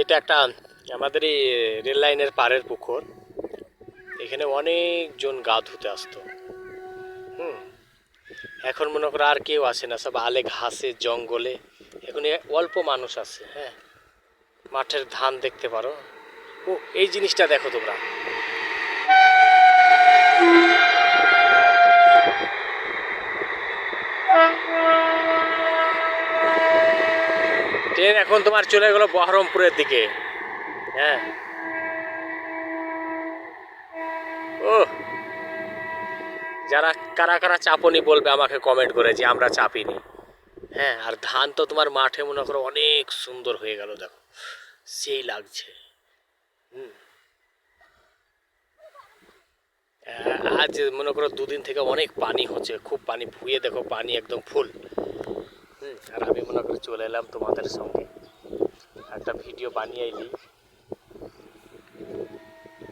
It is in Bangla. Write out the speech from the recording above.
এটা একটা আমাদের এই রেল লাইনের পাড়ের পুকুর। এখানে অনেকজন গা ধুতে আসতো। হুম। এখন মনে করো আর কেউ আসে না, সব আলে ঘাসে জঙ্গলে। এখন অল্প মানুষ আছে। হ্যাঁ, মাঠের ধান দেখতে পারো। ও, এই জিনিসটা দেখো তোমরা। ট্রেন এখন তোমার চলে গেল বহরমপুরের দিকে। হ্যাঁ। ও, যারা কারা কারা চাপনি বলবে আমাকে কমেন্ট করে যে আমরা চাপিনি। হ্যাঁ, আর ধান তো তোমার মাঠে মনে করো অনেক সুন্দর হয়ে গেল, দেখো সেই লাগছে। হুম। আজ মনে করো দুদিন থেকে অনেক পানি হচ্ছে, খুব পানি ভুয়ে দেখো, পানি একদম ফুল। হুম। আর আমি মনে করি চলে এলাম তোমাদের সঙ্গে একটা ভিডিও বানিয়ে এলি।